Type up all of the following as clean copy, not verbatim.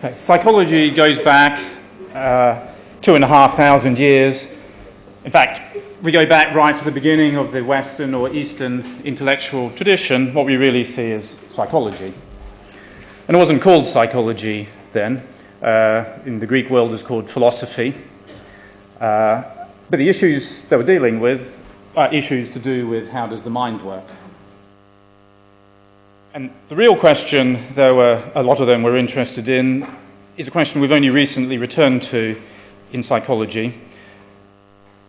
Okay. Psychology goes back 2,500 years. In fact, we go back right to the beginning of the Western or Eastern intellectual tradition. What we really see is psychology. And it wasn't called psychology then. In the Greek world, it was called philosophy. But the issues they were dealing with are issues to do with how does the mind work. And the real question, though a lot of them were interested in, is a question we've only recently returned to in psychology,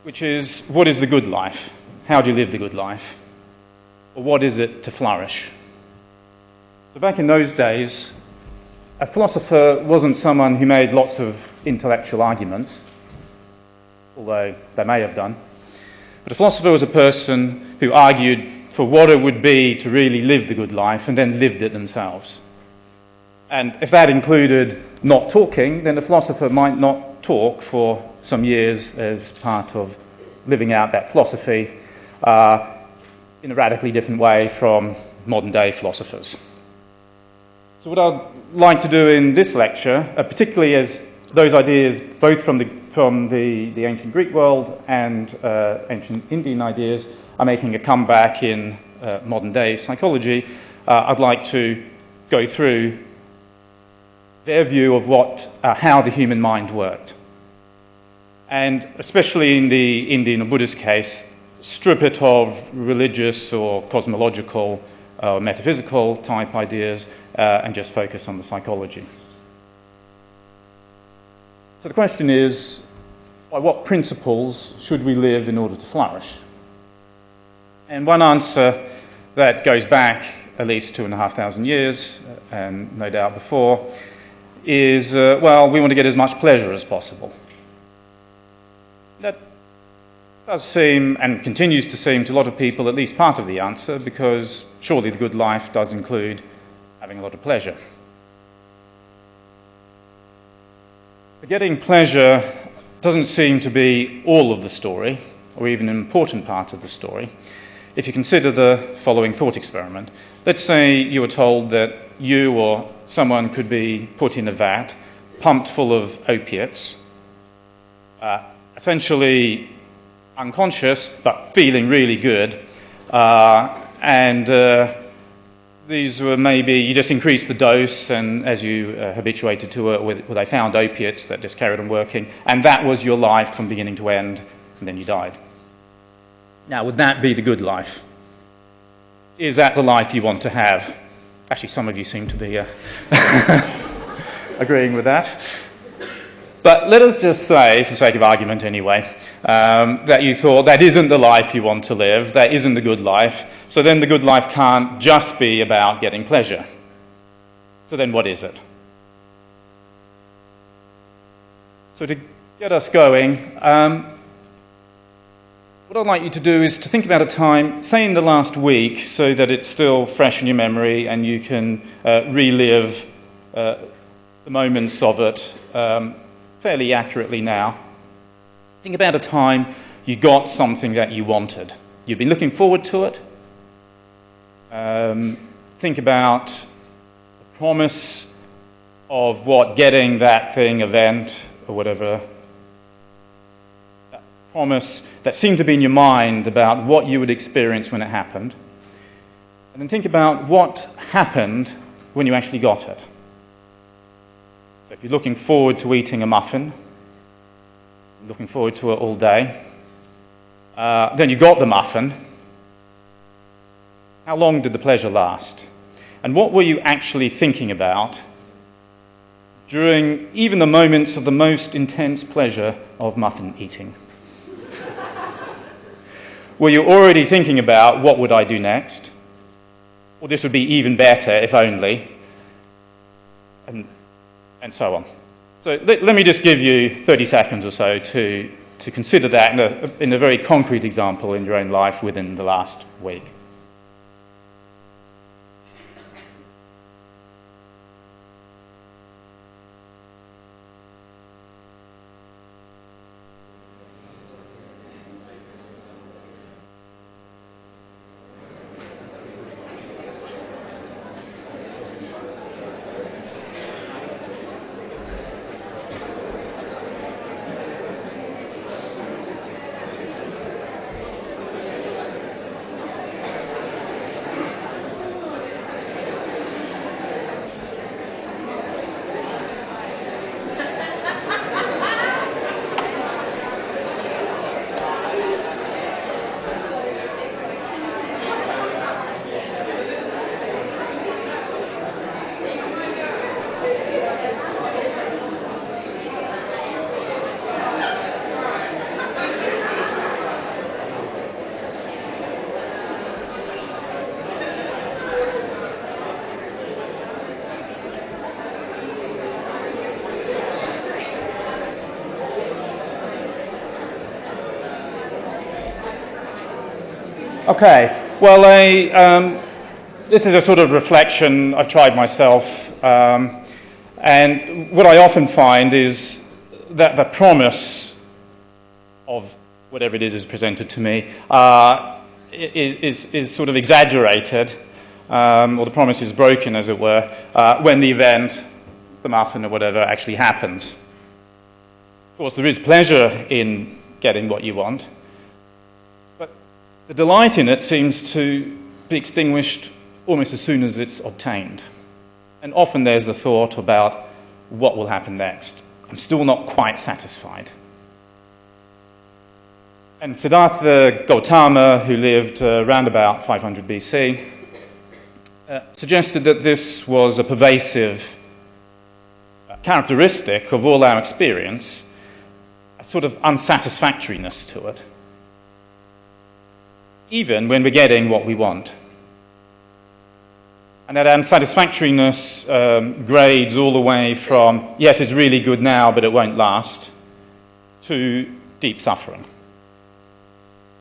which is, what is the good life? How do you live the good life? Or what is it to flourish? So back in those days, a philosopher wasn't someone who made lots of intellectual arguments, although they may have done. But a philosopher was a person who argued for what it would be to really live the good life and then lived it themselves. And if that included not talking, then the philosopher might not talk for some years as part of living out that philosophy in a radically different way from modern-day philosophers. So what I'd like to do in this lecture, particularly as those ideas, both from the ancient Greek world and ancient Indian ideas, are making a comeback in modern-day psychology, I'd like to go through their view of how the human mind worked. And especially in the Indian or Buddhist case, strip it of religious or cosmological or metaphysical type ideas and just focus on the psychology. So the question is, by what principles should we live in order to flourish? And one answer that goes back at least 2,500 years, and no doubt before, is, well, we want to get as much pleasure as possible. That does seem, and continues to seem to a lot of people, at least part of the answer, because surely the good life does include having a lot of pleasure. But getting pleasure doesn't seem to be all of the story, or even an important part of the story. If you consider the following thought experiment, let's say you were told that you or someone could be put in a vat, pumped full of opiates, essentially unconscious but feeling really good, and these were maybe, you just increased the dose, and as you habituated to it, they found opiates that just carried on working, and that was your life from beginning to end, and then you died. Now, would that be the good life? Is that the life you want to have? Actually, some of you seem to be agreeing with that. But let us just say, for the sake of argument anyway, that you thought that isn't the life you want to live, that isn't the good life, so then the good life can't just be about getting pleasure. So then what is it? So to get us going, what I'd like you to do is to think about a time, say in the last week, so that it's still fresh in your memory and you can relive the moments of it fairly accurately now. Think about a time you got something that you wanted. You've been looking forward to it. Think about the promise of what getting that thing, event, or whatever, that promise that seemed to be in your mind about what you would experience when it happened. And then think about what happened when you actually got it. So if you're looking forward to eating a muffin, looking forward to it all day, then you got the muffin. How long did the pleasure last? And what were you actually thinking about during even the moments of the most intense pleasure of muffin eating? Were you already thinking about what would I do next? Or this would be even better if only, and so on. So let me just give you 30 seconds or so to consider that in a very concrete example in your own life within the last week. Okay, well, this is a sort of reflection I've tried myself, and what I often find is that the promise of whatever it is presented to me is sort of exaggerated, or the promise is broken, as it were, when the event, the muffin or whatever, actually happens. Of course, there is pleasure in getting what you want, but the delight in it seems to be extinguished almost as soon as it's obtained. And often there's the thought about what will happen next. I'm still not quite satisfied. And Siddhartha Gautama, who lived around about 500 BC, suggested that this was a pervasive characteristic of all our experience, a sort of unsatisfactoriness to it, even when we're getting what we want. And that unsatisfactoriness grades all the way from, yes, it's really good now, but it won't last, to deep suffering.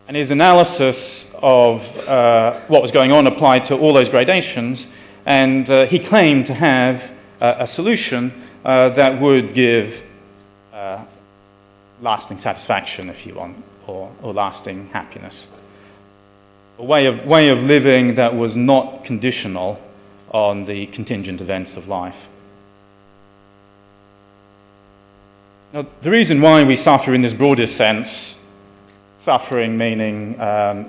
And his analysis of what was going on applied to all those gradations, and he claimed to have a solution that would give lasting satisfaction, if you want, or lasting happiness. A way of living that was not conditional on the contingent events of life. Now, the reason why we suffer in this broader sense, suffering meaning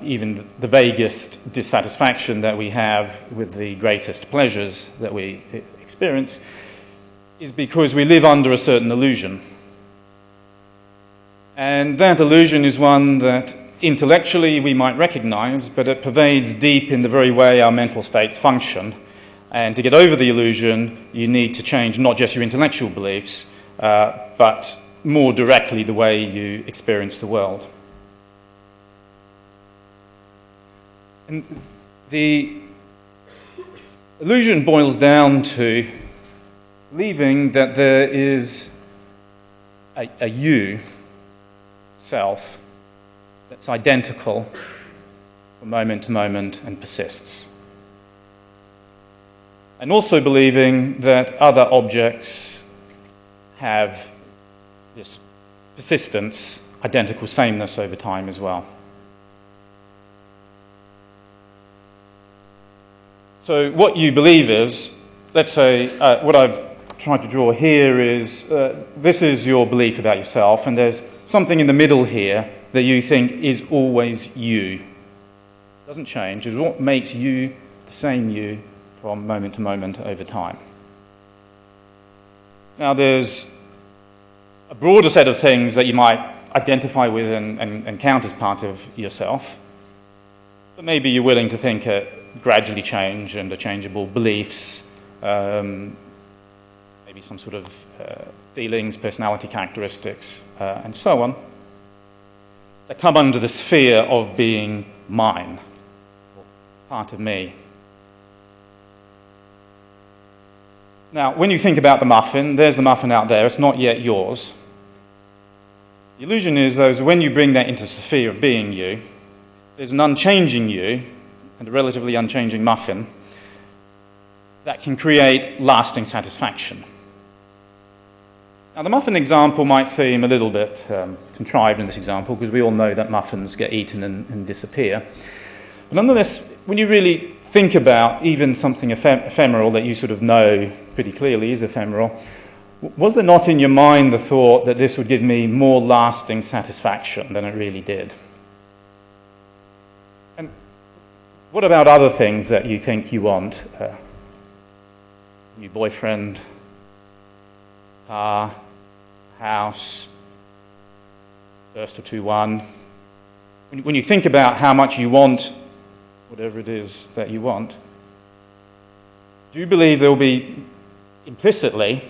even the vaguest dissatisfaction that we have with the greatest pleasures that we experience, is because we live under a certain illusion. And that illusion is one that intellectually we might recognize, but it pervades deep in the very way our mental states function. And to get over the illusion, you need to change not just your intellectual beliefs, but more directly the way you experience the world. And the illusion boils down to believing that there is a you, self, that's identical from moment to moment and persists. And also believing that other objects have this persistence, identical sameness over time as well. So what you believe is, let's say, what I've tried to draw here is, this is your belief about yourself, and there's something in the middle here that you think is always you. It doesn't change. It's what makes you the same you from moment to moment over time. Now there's a broader set of things that you might identify with and count as part of yourself, but maybe you're willing to think it gradually change and changeable beliefs, maybe some sort of feelings, personality characteristics, and so on, that come under the sphere of being mine, or part of me. Now, when you think about the muffin, there's the muffin out there, it's not yet yours. The illusion is, though, when you bring that into the sphere of being you, there's an unchanging you, and a relatively unchanging muffin, that can create lasting satisfaction. Now, the muffin example might seem a little bit contrived in this example, because we all know that muffins get eaten and disappear. But nonetheless, when you really think about even something ephemeral that you sort of know pretty clearly is ephemeral, was there not in your mind the thought that this would give me more lasting satisfaction than it really did? And what about other things that you think you want? New boyfriend, car, house, first or 2-1. When you think about how much you want whatever it is that you want, do you believe there will be implicitly,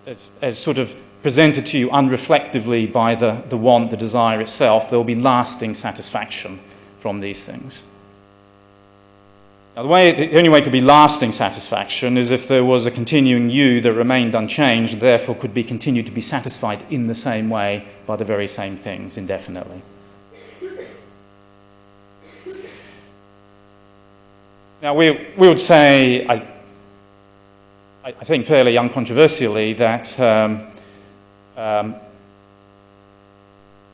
as sort of presented to you unreflectively by the want, the desire itself, there will be lasting satisfaction from these things? Now, the only way it could be lasting satisfaction is if there was a continuing you that remained unchanged, therefore could be continued to be satisfied in the same way by the very same things indefinitely. Now, we would say, I think fairly uncontroversially, that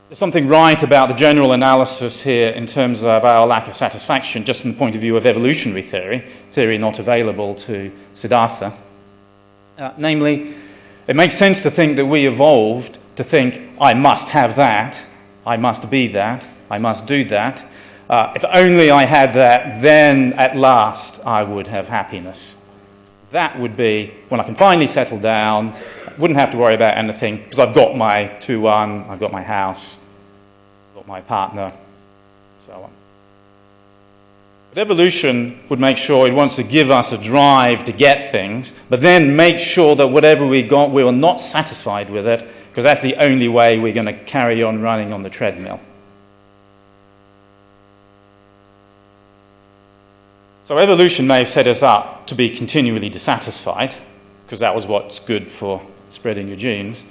there's something right about the general analysis here in terms of our lack of satisfaction, just from the point of view of evolutionary theory not available to Siddhartha. Namely, it makes sense to think that we evolved to think, I must have that, I must be that, I must do that. If only I had that, then at last I would have happiness. That would be when I can finally settle down, wouldn't have to worry about anything, because I've got my 2-1, I've got my house, I've got my partner, so on. But evolution would make sure it wants to give us a drive to get things, but then make sure that whatever we got, we were not satisfied with it, because that's the only way we're going to carry on running on the treadmill. So evolution may have set us up to be continually dissatisfied, because that was what's good for spreading your genes,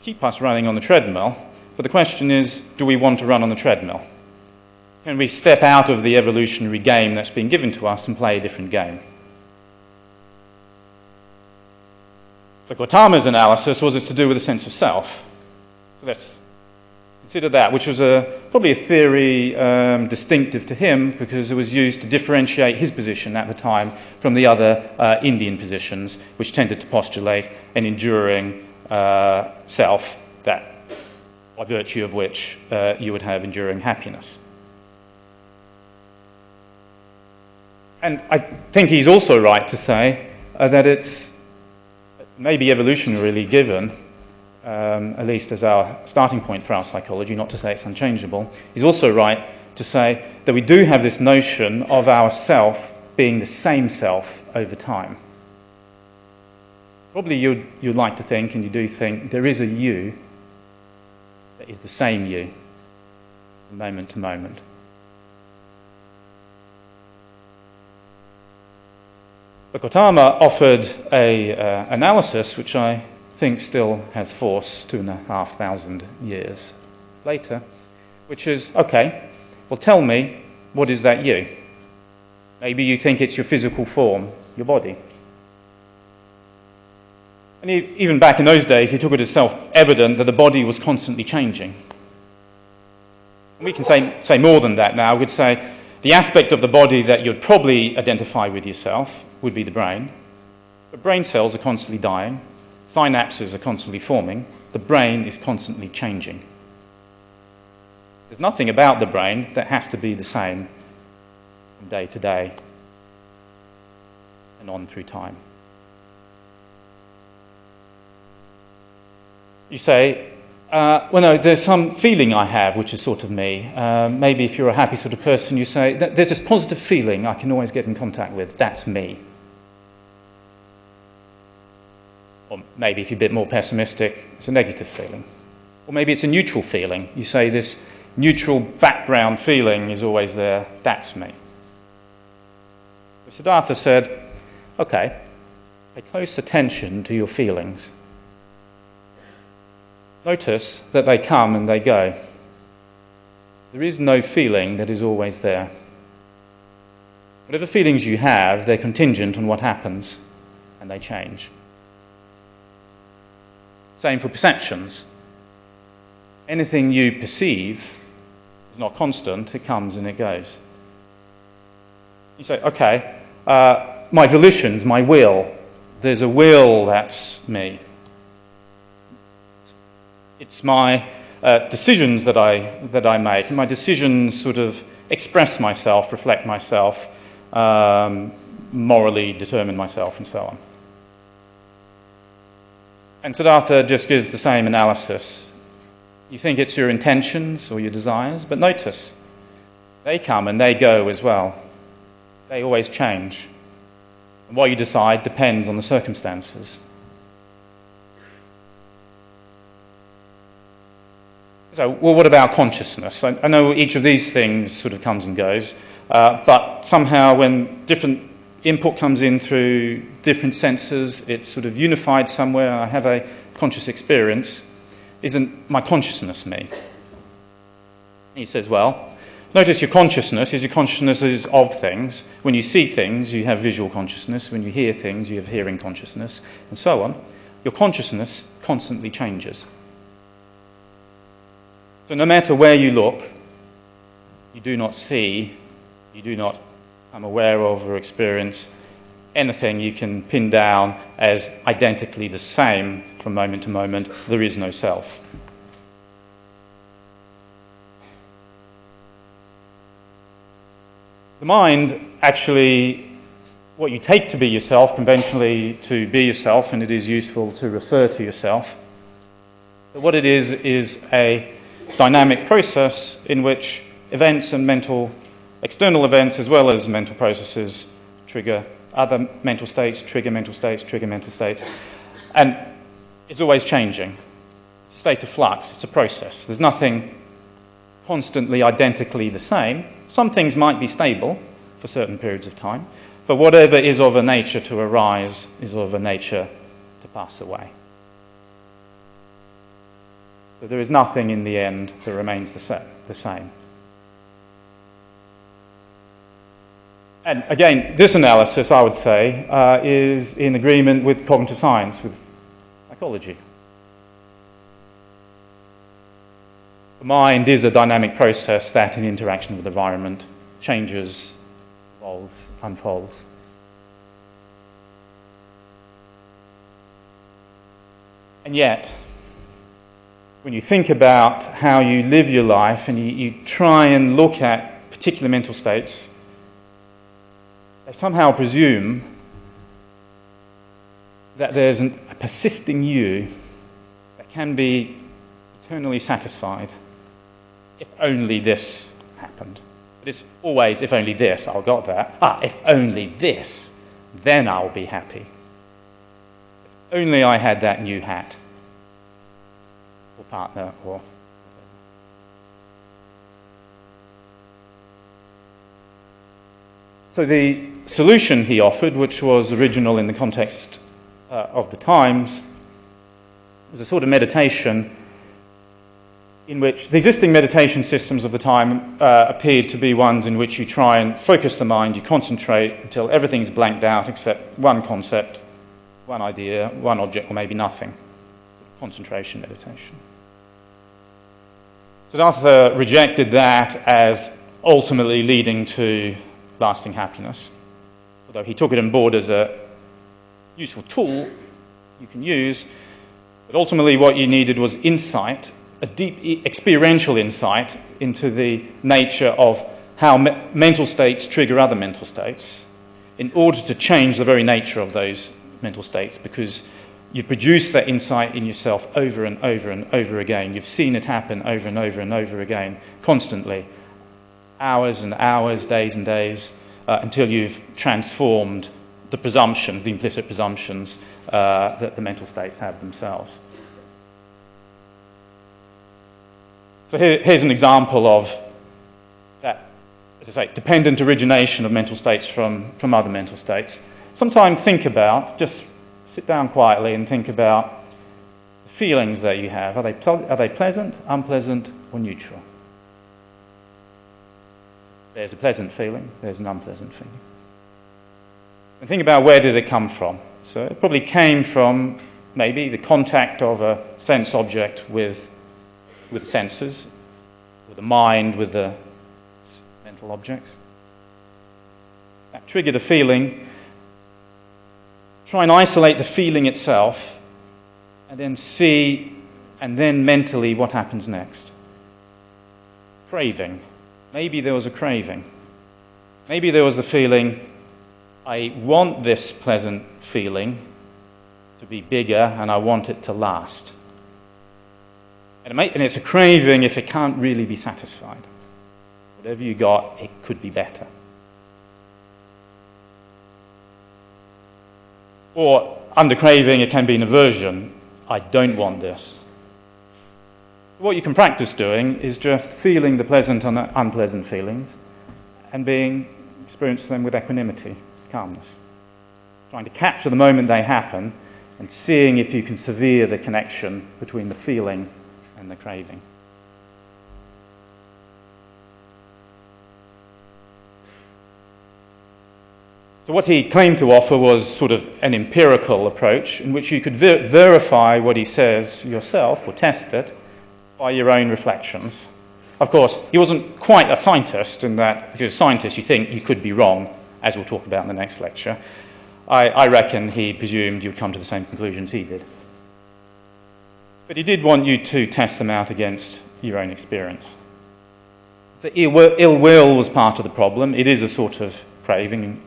keep us running on the treadmill. But the question is, do we want to run on the treadmill? Can we step out of the evolutionary game that's been given to us and play a different game? So Gautama's analysis was to do with a sense of self. So let's consider that, which was probably a theory distinctive to him, because it was used to differentiate his position at the time from the other Indian positions, which tended to postulate an enduring self, that by virtue of which you would have enduring happiness. And I think he's also right to say that it's maybe evolutionarily given, at least as our starting point for our psychology, not to say it's unchangeable. He's also right to say that we do have this notion of our self being the same self over time. Probably you'd like to think, and you do think, there is a you that is the same you from moment to moment. But Gautama offered an analysis which I think still has force 2,500 years later, which is, okay, well, tell me, what is that you? Maybe you think it's your physical form, your body. And even back in those days, he took it as self-evident that the body was constantly changing. And we can say more than that now. We could say the aspect of the body that you'd probably identify with yourself would be the brain. But brain cells are constantly dying. Synapses are constantly forming. The brain is constantly changing. There's nothing about the brain that has to be the same from day to day and on through time. You say, well, no, there's some feeling I have which is sort of me. Maybe if you're a happy sort of person, you say, there's this positive feeling I can always get in contact with. That's me. Or maybe if you're a bit more pessimistic, it's a negative feeling. Or maybe it's a neutral feeling. You say this neutral background feeling is always there. That's me. So Siddhartha said, okay, pay close attention to your feelings. Notice that they come and they go. There is no feeling that is always there. Whatever feelings you have, they're contingent on what happens, and they change. Same for perceptions. Anything you perceive is not constant, it comes and it goes. You say, okay, my volitions, my will, there's a will that's me. It's my decisions that I make, and my decisions sort of express myself, reflect myself, morally determine myself, and so on. And Siddhartha just gives the same analysis. You think it's your intentions or your desires, but notice, they come and they go as well. They always change. And what you decide depends on the circumstances. So, well, what about consciousness? I know each of these things sort of comes and goes, but somehow when different input comes in through different senses, it's sort of unified somewhere, I have a conscious experience. Isn't my consciousness me? He says, well, Notice your consciousness is of things. When you see things, you have visual consciousness. When you hear things, you have hearing consciousness, and so on. Your consciousness constantly changes. So no matter where you look, you do not see, you do not become aware of or experience anything you can pin down as identically the same from moment to moment. There is no self. The mind, actually, what you take to be yourself, conventionally to be yourself, and it is useful to refer to yourself. But what it is a dynamic process in which events and external events as well as mental processes trigger other mental states, trigger mental states, trigger mental states. And it's always changing. It's a state of flux, it's a process. There's nothing constantly identically the same. Some things might be stable for certain periods of time, but whatever is of a nature to arise is of a nature to pass away. So there is nothing in the end that remains the same. And again, this analysis, I would say, is in agreement with cognitive science, with psychology. The mind is a dynamic process that, in interaction with the environment, changes, evolves, unfolds. And yet, when you think about how you live your life and you try and look at particular mental states, they somehow presume that there's a persisting you that can be eternally satisfied if only this happened. But it's always, if only this, I'll got that. If only this, then I'll be happy. If only I had that new hat, or partner, or... So the solution he offered, which was original in the context of the times, was a sort of meditation in which the existing meditation systems of the time appeared to be ones in which you try and focus the mind, you concentrate until everything's blanked out except one concept, one idea, one object, or maybe nothing. Sort of concentration meditation. Siddhartha rejected that as ultimately leading to lasting happiness, although he took it on board as a useful tool you can use. But ultimately what you needed was insight, a deep experiential insight into the nature of how mental states trigger other mental states in order to change the very nature of those mental states, because you've produced that insight in yourself over and over and over again. You've seen it happen over and over and over again, constantly. Hours and hours, days and days, until you've transformed the presumptions, the implicit presumptions that the mental states have themselves. So here's an example of that, as I say, dependent origination of mental states from other mental states. Sometimes think about, just sit down quietly and think about the feelings that you have. Are they pleasant, unpleasant, or neutral? There's a pleasant feeling, there's an unpleasant feeling. And think about, where did it come from? So it probably came from maybe the contact of a sense object with senses, with the mind, with the mental objects. That triggered a feeling. Try and isolate the feeling itself, and then see, and then mentally what happens next. Craving. Maybe there was a craving. Maybe there was a feeling, I want this pleasant feeling to be bigger and I want it to last. And it's a craving if it can't really be satisfied. Whatever you got, it could be better. Or under craving, it can be an aversion. I don't want this. What you can practice doing is just feeling the pleasant and unpleasant feelings and experiencing them with equanimity, calmness. Trying to capture the moment they happen and seeing if you can sever the connection between the feeling and the craving. So what he claimed to offer was sort of an empirical approach in which you could verify what he says yourself, or test it, by your own reflections. Of course, he wasn't quite a scientist in that if you're a scientist you think you could be wrong, as we'll talk about in the next lecture. I reckon he presumed you'd come to the same conclusions he did. But he did want you to test them out against your own experience. So ill will was part of the problem. It is a sort of craving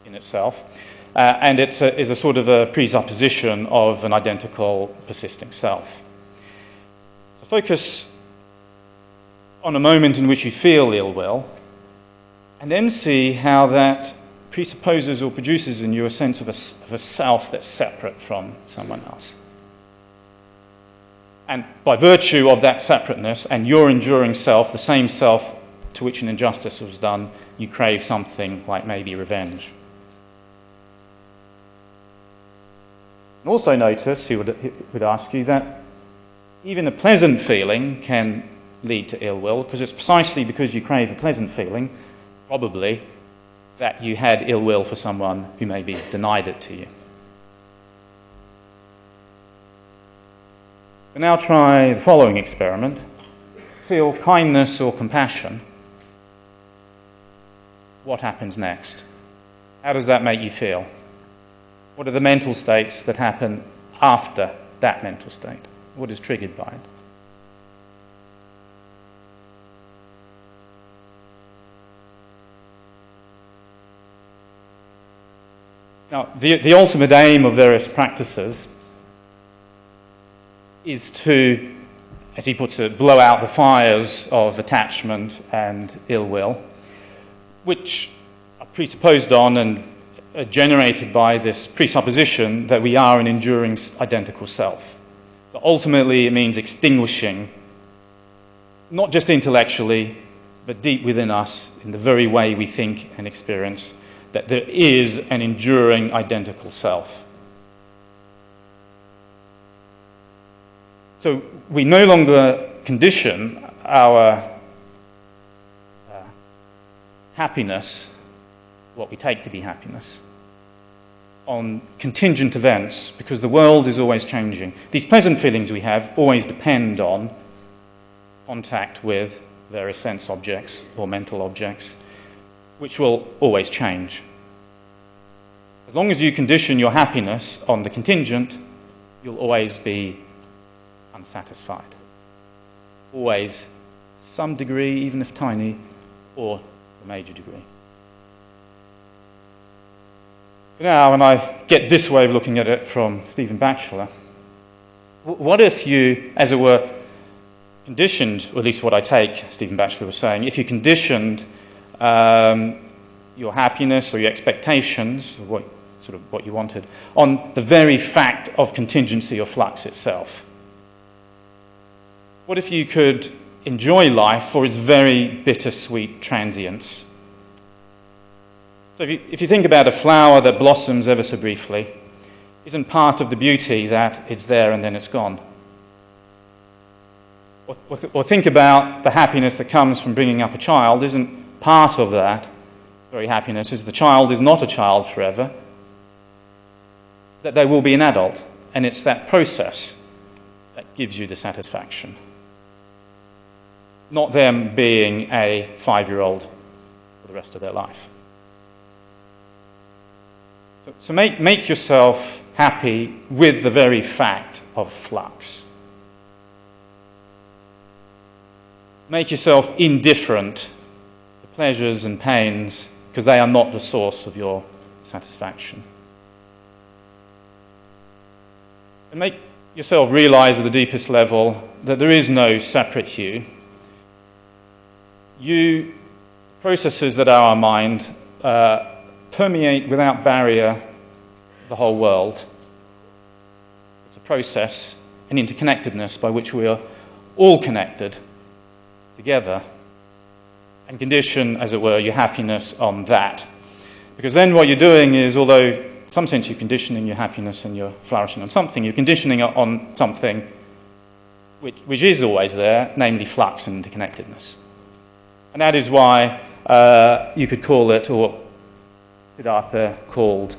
in itself. And it is a sort of a presupposition of an identical persisting self. So focus on a moment in which you feel ill will, and then see how that presupposes or produces in you a sense of a self that's separate from someone else. And by virtue of that separateness and your enduring self, the same self to which an injustice was done, you crave something like maybe revenge. And also notice, he would ask you, that even a pleasant feeling can lead to ill will, because it's precisely because you crave a pleasant feeling, probably, that you had ill will for someone who maybe denied it to you. So now try the following experiment. Feel kindness or compassion. What happens next? How does that make you feel? What are the mental states that happen after that mental state? What is triggered by it? Now, the ultimate aim of various practices is to, as he puts it, blow out the fires of attachment and ill will, which are presupposed on and are generated by this presupposition that we are an enduring identical self. But ultimately, it means extinguishing, not just intellectually, but deep within us, in the very way we think and experience, that there is an enduring identical self. So we no longer condition our happiness, what we take to be happiness, on contingent events, because the world is always changing. These pleasant feelings we have always depend on contact with various sense objects or mental objects, which will always change. As long as you condition your happiness on the contingent, you'll always be unsatisfied. Always some degree, even if tiny, or a major degree. Now, when I get this way of looking at it from Stephen Batchelor, what if you, as it were, conditioned, or at least what I take Stephen Batchelor was saying, if you conditioned your happiness or your expectations, or what you wanted, on the very fact of contingency or flux itself? What if you could enjoy life for its very bittersweet transience? So if you think about a flower that blossoms ever so briefly, isn't part of the beauty that it's there and then it's gone? Or think about the happiness that comes from bringing up a child. Isn't part of that very happiness is the child is not a child forever, that they will be an adult, and it's that process that gives you the satisfaction. Not them being a 5-year-old for the rest of their life. So make yourself happy with the very fact of flux. Make yourself indifferent to pleasures and pains, because they are not the source of your satisfaction. And make yourself realize at the deepest level that there is no separate you. Processes that are our mind permeate without barrier the whole world. It's a process, an interconnectedness by which we are all connected together, and condition, as it were, your happiness on that. Because then what you're doing is, although in some sense you're conditioning your happiness and you're flourishing on something, you're conditioning it on something which is always there, namely flux and interconnectedness. And that is why you could call it, or Siddhartha called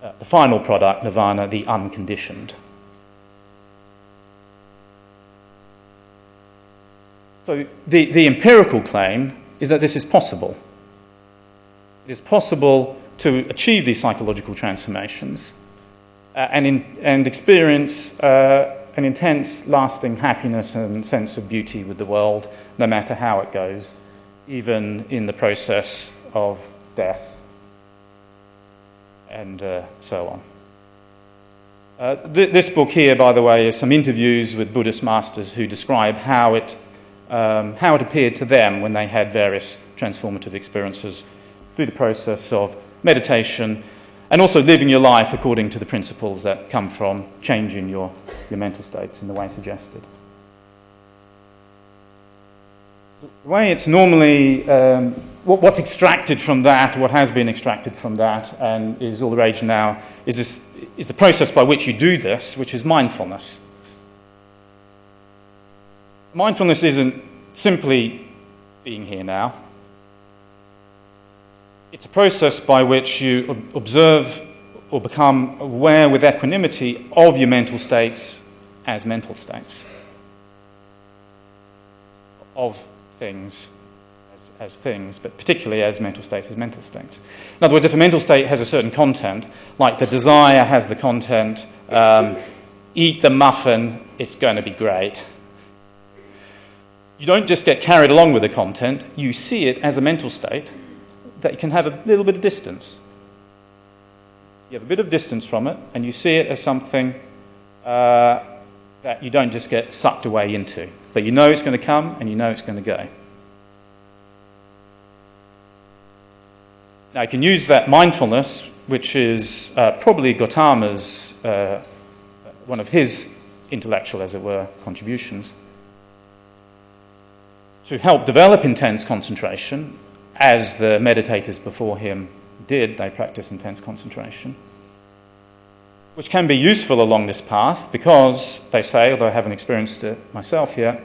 the final product, nirvana, the unconditioned. So the empirical claim is that this is possible. It is possible to achieve these psychological transformations and experience an intense, lasting happiness and sense of beauty with the world, no matter how it goes, even in the process of death and so on. This book here, by the way, is some interviews with Buddhist masters who describe how it appeared to them when they had various transformative experiences through the process of meditation and also living your life according to the principles that come from changing your mental states in the way suggested. The way it's normally, what's extracted from that, what has been extracted from that, and is all the rage now, is the process by which you do this, which is mindfulness. Mindfulness isn't simply being here now. It's a process by which you observe or become aware with equanimity of your mental states as mental states, of things as things, but particularly as mental states as mental states. In other words, if a mental state has a certain content, like the desire has the content, eat the muffin, it's going to be great. You don't just get carried along with the content, you see it as a mental state that you can have a little bit of distance. You have a bit of distance from it, and you see it as something that you don't just get sucked away into. But you know it's going to come, and you know it's going to go. Now, you can use that mindfulness, which is probably Gautama's, one of his intellectual, as it were, contributions, to help develop intense concentration, as the meditators before him did. They practice intense concentration, which can be useful along this path because, they say, although I haven't experienced it myself yet,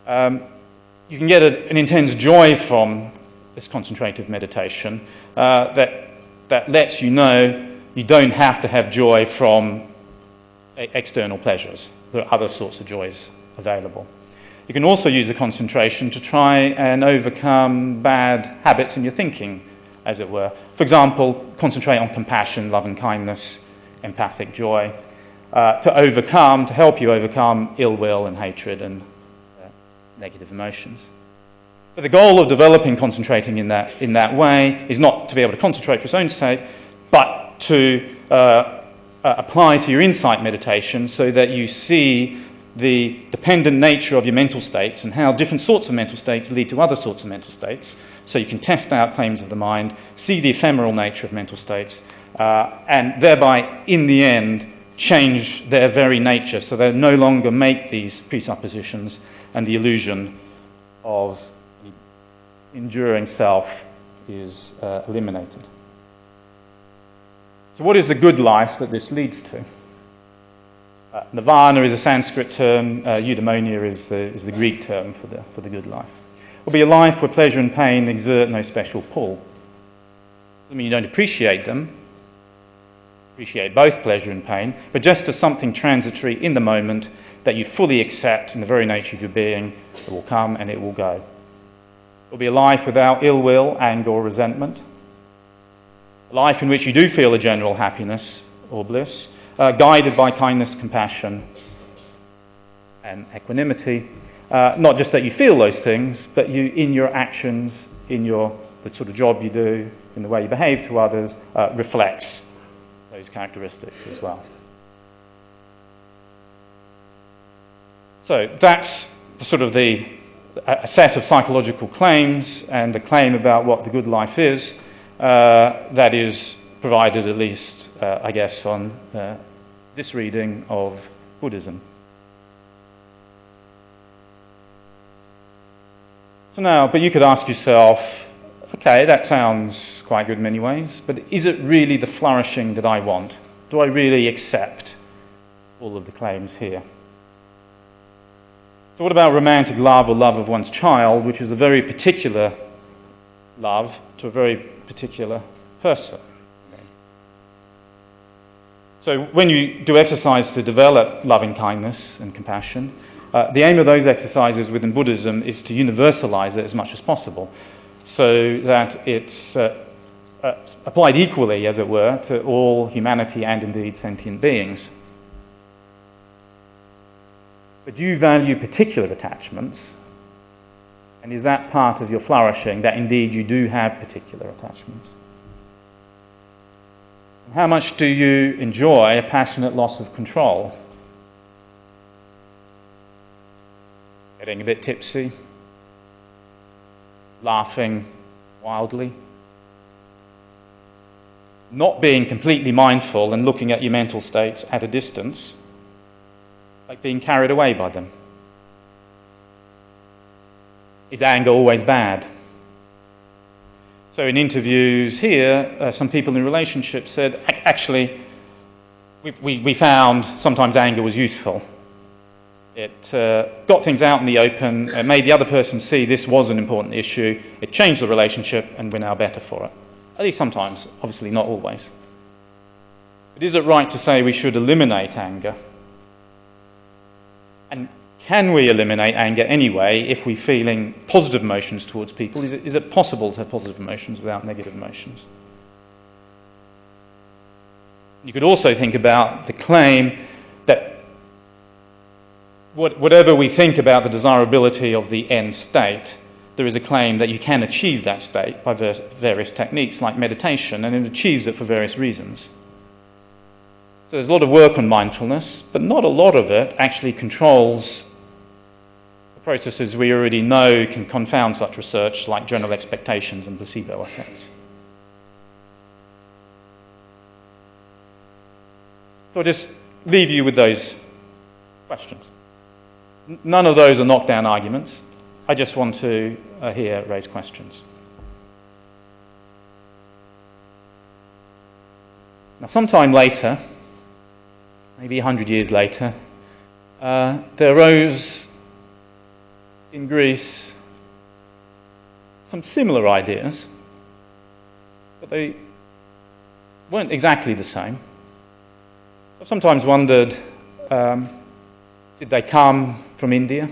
you can get an intense joy from this concentrative meditation that lets you know you don't have to have joy from external pleasures. There are other sorts of joys available. You can also use the concentration to try and overcome bad habits in your thinking, as it were. For example, concentrate on compassion, love and kindness, empathic joy, to help you overcome ill will and hatred and negative emotions. But the goal of developing concentrating in that way is not to be able to concentrate for its own sake, but to apply to your insight meditation so that you see the dependent nature of your mental states and how different sorts of mental states lead to other sorts of mental states, so you can test out claims of the mind, see the ephemeral nature of mental states, and thereby, in the end, change their very nature, so they no longer make these presuppositions and the illusion of enduring self is eliminated. So what is the good life that this leads to? Nirvana is a Sanskrit term, eudaimonia is the Greek term for the good life. It will be a life where pleasure and pain exert no special pull. Doesn't mean you don't appreciate them, appreciate both pleasure and pain, but just as something transitory in the moment that you fully accept in the very nature of your being. It will come and it will go. It will be a life without ill will, anger or resentment. A life in which you do feel a general happiness or bliss, guided by kindness, compassion, and equanimity. Not just that you feel those things, but you, in your actions, in the sort of job you do, in the way you behave to others, reflects those characteristics as well. So that's a set of psychological claims and a claim about what the good life is that is provided, at least, I guess, on this reading of Buddhism. So now, but you could ask yourself, okay, that sounds quite good in many ways, but is it really the flourishing that I want? Do I really accept all of the claims here? So what about romantic love or love of one's child, which is a very particular love to a very particular person. So when you do exercise to develop loving kindness and compassion, the aim of those exercises within Buddhism is to universalize it as much as possible, so that it's applied equally, as it were, to all humanity and indeed sentient beings. But do you value particular attachments? And is that part of your flourishing, that indeed you do have particular attachments? How much do you enjoy a passionate loss of control? Getting a bit tipsy? Laughing wildly? Not being completely mindful and looking at your mental states at a distance, like being carried away by them? Is anger always bad? So in interviews here, some people in relationships said, actually, we found sometimes anger was useful. It got things out in the open, it made the other person see this was an important issue, it changed the relationship, and we're now better for it. At least sometimes, obviously not always. But is it right to say we should eliminate anger? And can we eliminate anger anyway if we're feeling positive emotions towards people? Is it possible to have positive emotions without negative emotions? You could also think about the claim that whatever we think about the desirability of the end state, there is a claim that you can achieve that state by various techniques like meditation, and it achieves it for various reasons. So there's a lot of work on mindfulness, but not a lot of it actually controls the processes we already know can confound such research, like general expectations and placebo effects. So I'll just leave you with those questions. None of those are knockdown arguments. I just want to here raise questions. Now, sometime later, maybe 100 years later, there arose in Greece some similar ideas, but they weren't exactly the same. I've sometimes wondered, did they come from India?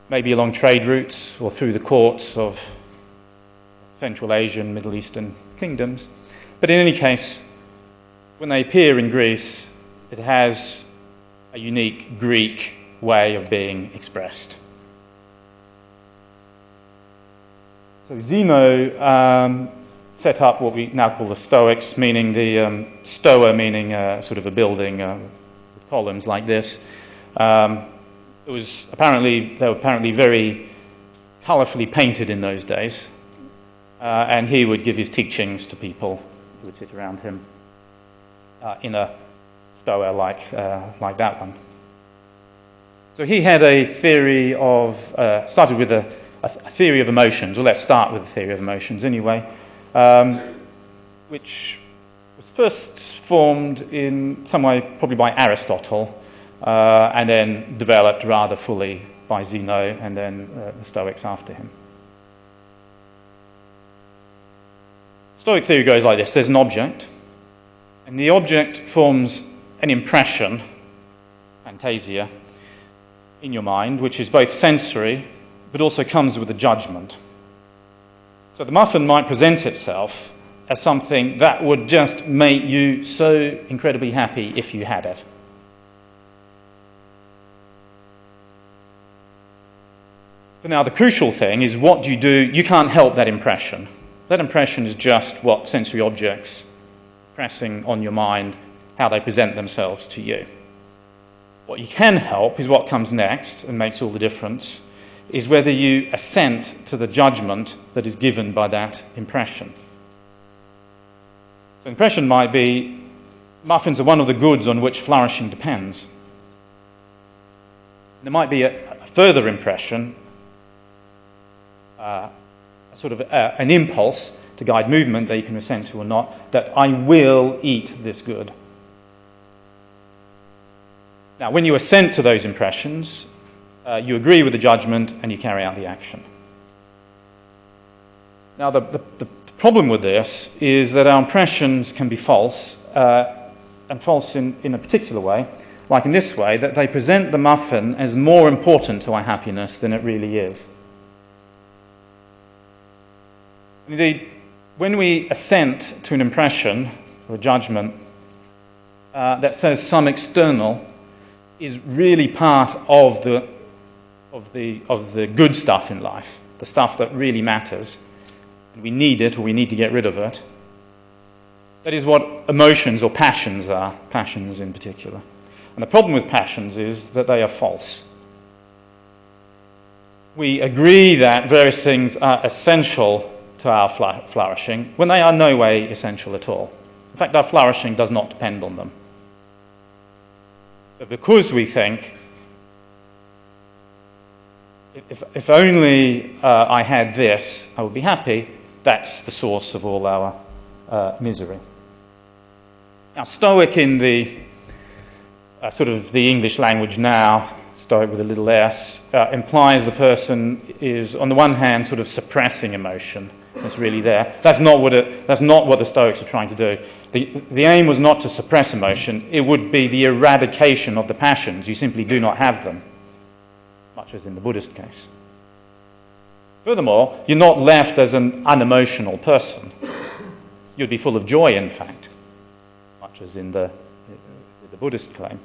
Maybe along trade routes or through the courts of Central Asian, Middle Eastern kingdoms. But in any case, when they appear in Greece, it has a unique Greek way of being expressed. So Zeno set up what we now call the Stoics, meaning the stoa, meaning sort of a building with columns like this. They were apparently very colourfully painted in those days, and he would give his teachings to people who would sit around him in a stoa like that one. So he had a theory of, started with a theory of emotions. Well, let's start with the theory of emotions anyway, which was first formed in some way probably by Aristotle, and then developed rather fully by Zeno and then the Stoics after him. Stoic theory goes like this. There's an object, and the object forms an impression, fantasia, in your mind, which is both sensory, but also comes with a judgment. So the muffin might present itself as something that would just make you so incredibly happy if you had it. But now the crucial thing is, what do? You can't help that impression. That impression is just what sensory objects pressing on your mind, how they present themselves to you. What you can help is what comes next and makes all the difference, is whether you assent to the judgment that is given by that impression. So impression might be, muffins are one of the goods on which flourishing depends. There might be a further impression, an impulse to guide movement that you can assent to or not, that I will eat this good. Now, when you assent to those impressions, you agree with the judgment and you carry out the action. Now, the problem with this is that our impressions can be false, and false in a particular way, like in this way, that they present the muffin as more important to our happiness than it really is. Indeed, when we assent to an impression or a judgment that says some external is really part of the good stuff in life, the stuff that really matters, and we need it or we need to get rid of it. That is what emotions or passions are, passions in particular. And the problem with passions is that they are false. We agree that various things are essential to our flourishing when they are no way essential at all. In fact, our flourishing does not depend on them. But because we think, if only I had this, I would be happy, that's the source of all our misery. Now, Stoic in the sort of the English language now, Stoic with a little s, implies the person is, on the one hand, sort of suppressing emotion. It's really there. That's not what the Stoics are trying to do. The aim was not to suppress emotion. It would be the eradication of the passions. You simply do not have them, much as in the Buddhist case. Furthermore, you're not left as an unemotional person. You'd be full of joy, in fact, much as in the Buddhist claim.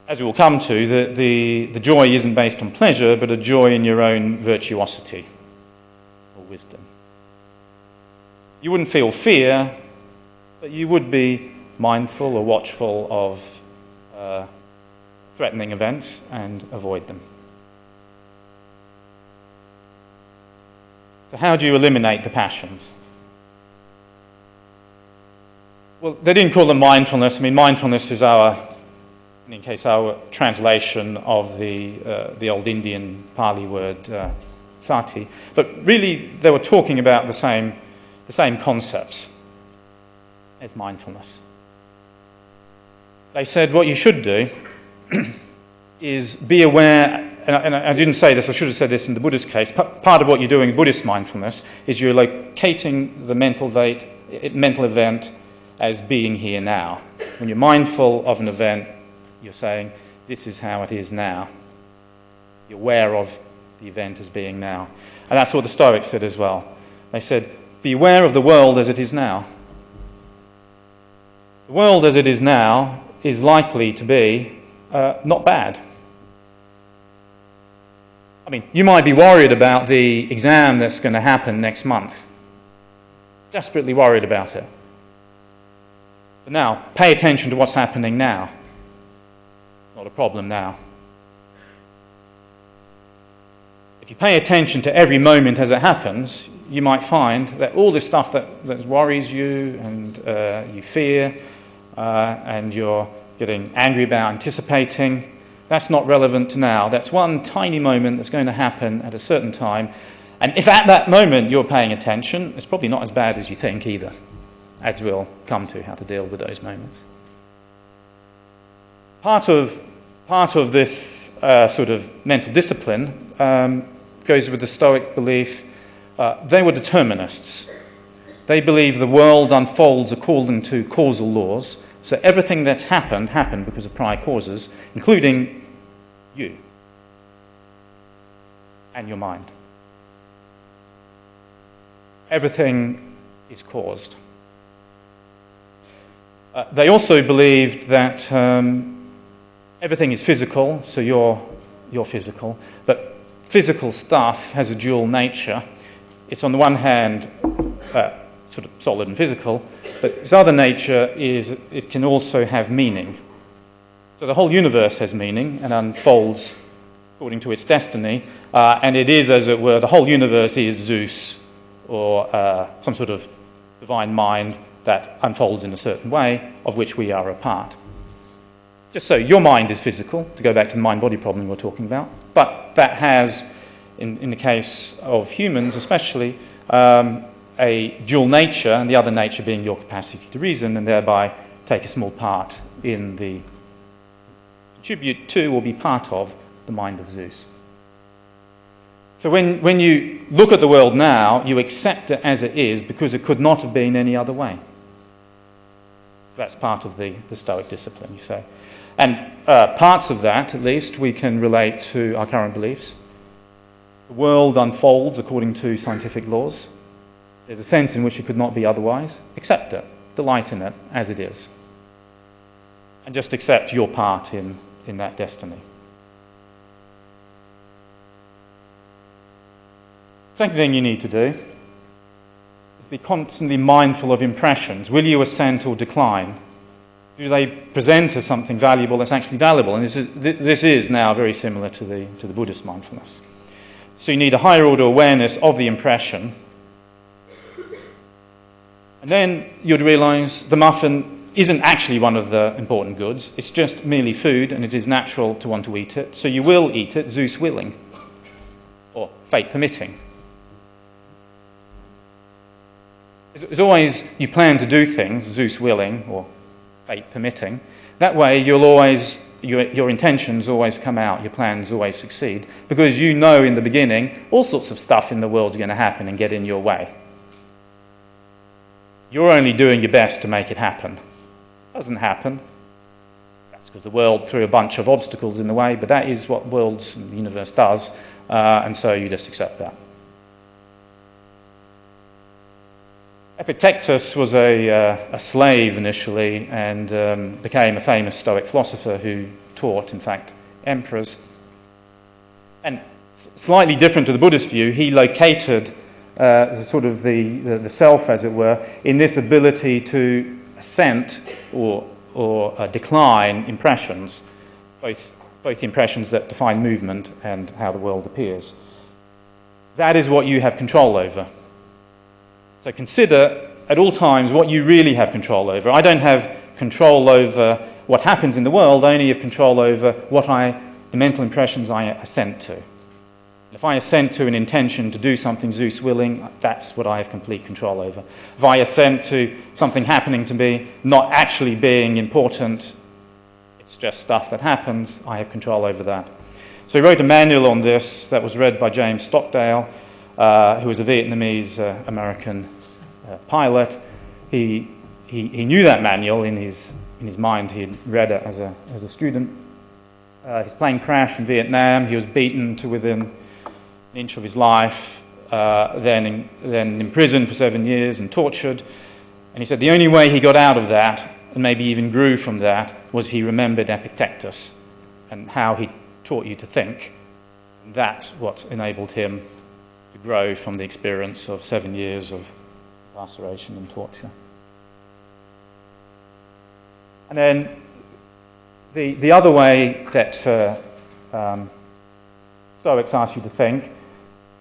As we will come to, the joy isn't based on pleasure, but a joy in your own virtuosity or wisdom. You wouldn't feel fear, but you would be mindful or watchful of threatening events and avoid them. So how do you eliminate the passions? Well, they didn't call them mindfulness. I mean, mindfulness is our translation of the old Indian Pali word sati. But really, they were talking about the same concepts as mindfulness. They said what you should do is be aware, and I didn't say this, I should have said this in the Buddhist case, part of what you're doing in Buddhist mindfulness is you're locating the mental event as being here now. When you're mindful of an event, you're saying, this is how it is now. You're aware of the event as being now. And that's what the Stoics said as well. They said, be aware of the world as it is now. The world as it is now is likely to be not bad. I mean, you might be worried about the exam that's going to happen next month. Desperately worried about it. But now, pay attention to what's happening now. Not a problem now. If you pay attention to every moment as it happens, you might find that all this stuff that worries you and you fear and you're getting angry about, anticipating, that's not relevant to now. That's one tiny moment that's going to happen at a certain time. And if at that moment you're paying attention, it's probably not as bad as you think either, as we'll come to how to deal with those moments. Part of this sort of mental discipline goes with the Stoic belief. They were determinists. They believe the world unfolds according to causal laws. So everything that's happened because of prior causes, including you and your mind. Everything is caused. They also believed that everything is physical, so you're physical, but physical stuff has a dual nature. It's on the one hand sort of solid and physical, but its other nature is it can also have meaning. So the whole universe has meaning and unfolds according to its destiny, and it is, as it were, the whole universe is Zeus or some sort of divine mind that unfolds in a certain way, of which we are a part. Just so, your mind is physical, to go back to the mind-body problem we were talking about, but that has, in the case of humans especially, a dual nature, and the other nature being your capacity to reason, and thereby take a small part in the contribute to or be part of the mind of Zeus. So when you look at the world now, you accept it as it is because it could not have been any other way. So that's part of the Stoic discipline, you say. And parts of that, at least, we can relate to our current beliefs. The world unfolds according to scientific laws. There's a sense in which it could not be otherwise. Accept it. Delight in it as it is. And just accept your part in that destiny. Second thing you need to do is be constantly mindful of impressions. Will you assent or decline? Do they present as something valuable that's actually valuable? And this is now very similar to the Buddhist mindfulness. So you need a higher order awareness of the impression. And then you'd realise the muffin isn't actually one of the important goods. It's just merely food, and it is natural to want to eat it. So you will eat it, Zeus willing, or fate permitting. As always, you plan to do things, Zeus willing, or fate permitting. That way, your intentions always come out, your plans always succeed, because you know in the beginning all sorts of stuff in the world's going to happen and get in your way. You're only doing your best to make it happen. It doesn't happen. That's because the world threw a bunch of obstacles in the way, but that is what worlds and the universe does, and so you just accept that. Epictetus was a slave initially and became a famous Stoic philosopher who taught, in fact, emperors. And slightly different to the Buddhist view, he located the self, as it were, in this ability to assent or decline impressions, both impressions that define movement and how the world appears. That is what you have control over. So consider at all times what you really have control over. I don't have control over what happens in the world, I only have control over the mental impressions I assent to. If I assent to an intention to do something Zeus willing, that's what I have complete control over. If I assent to something happening to me not actually being important, it's just stuff that happens, I have control over that. So he wrote a manual on this that was read by James Stockdale, who was a Vietnamese American pilot. He knew that manual in his mind. He had read it as a student. His plane crashed in Vietnam. He was beaten to within an inch of his life, then in prison for 7 years and tortured. And he said the only way he got out of that, and maybe even grew from that, was he remembered Epictetus and how he taught you to think. And that's what enabled him to grow from the experience of 7 years of incarceration and torture. And then the other way that Stoics ask you to think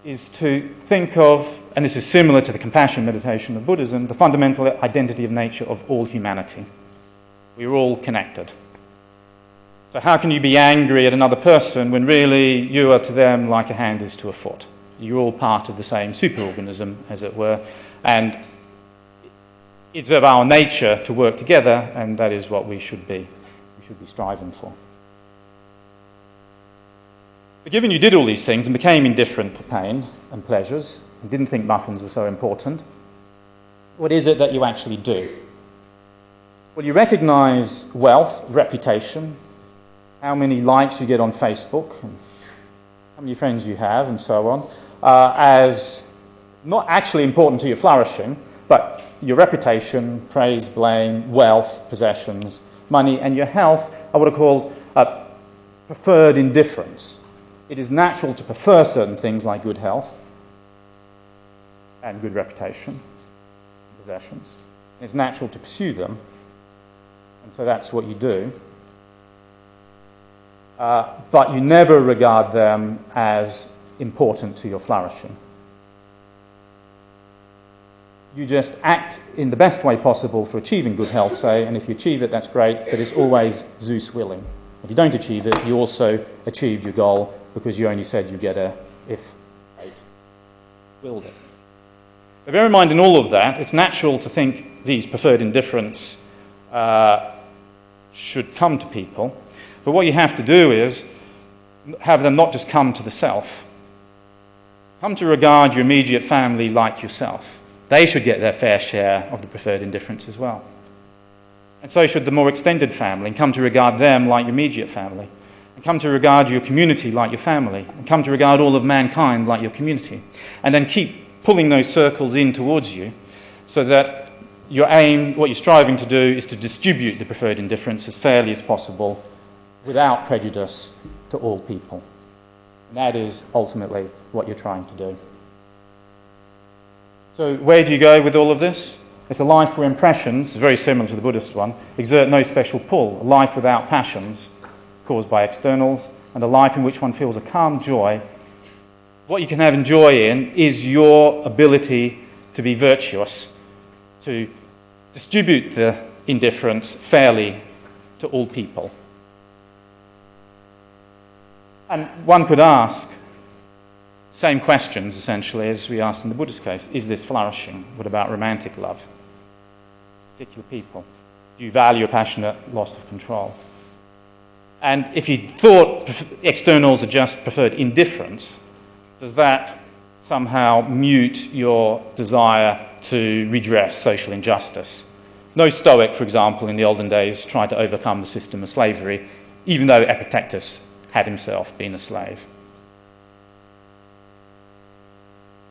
is to think of, and this is similar to the compassion meditation of Buddhism, the fundamental identity of nature of all humanity. We're all connected. So how can you be angry at another person when really you are to them like a hand is to a foot? You're all part of the same superorganism, as it were, and it's of our nature to work together, and that is what we should be striving for. But given you did all these things and became indifferent to pain and pleasures, and didn't think muffins were so important, what is it that you actually do? Well, you recognise wealth, reputation, how many likes you get on Facebook, and how many friends you have, and so on, as not actually important to your flourishing, but your reputation, praise, blame, wealth, possessions, money, and your health are what are called preferred indifference. It is natural to prefer certain things like good health and good reputation, possessions. It's natural to pursue them, and so that's what you do. But you never regard them as important to your flourishing. You just act in the best way possible for achieving good health, say, and if you achieve it, that's great, but it's always Zeus willing. If you don't achieve it, you also achieved your goal because you only said you get a if fate willed it. But bear in mind in all of that, it's natural to think these preferred indifference should come to people, but what you have to do is have them not just come to the self. Come to regard your immediate family like yourself. They should get their fair share of the preferred indifference as well. And so should the more extended family, and come to regard them like your immediate family. And come to regard your community like your family. And come to regard all of mankind like your community. And then keep pulling those circles in towards you so that your aim, what you're striving to do, is to distribute the preferred indifference as fairly as possible without prejudice to all people. And that is ultimately what you're trying to do. So where do you go with all of this? It's a life where impressions, very similar to the Buddhist one, exert no special pull, a life without passions caused by externals, and a life in which one feels a calm joy. What you can have joy in is your ability to be virtuous, to distribute the indifference fairly to all people. And one could ask same questions, essentially, as we asked in the Buddhist case. Is this flourishing? What about romantic love? Particular people. Do you value a passionate loss of control? And if you thought externals are just preferred indifference, does that somehow mute your desire to redress social injustice? No Stoic, for example, in the olden days tried to overcome the system of slavery, even though Epictetus had himself been a slave.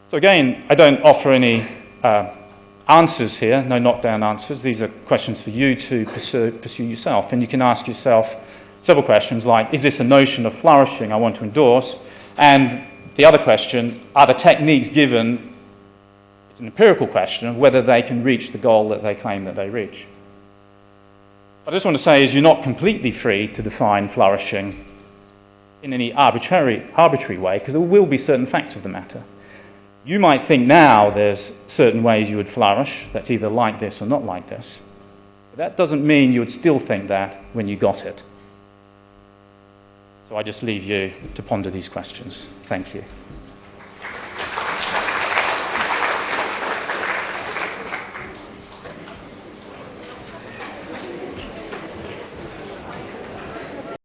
So again, I don't offer any answers here, no knockdown answers. These are questions for you to pursue yourself. And you can ask yourself several questions like, is this a notion of flourishing I want to endorse? And the other question, are the techniques given, it's an empirical question of whether they can reach the goal that they claim that they reach. What I just want to say is you're not completely free to define flourishing in any arbitrary way, because there will be certain facts of the matter. You might think now there's certain ways you would flourish, that's either like this or not like this. But that doesn't mean you would still think that when you got it. So I just leave you to ponder these questions. Thank you.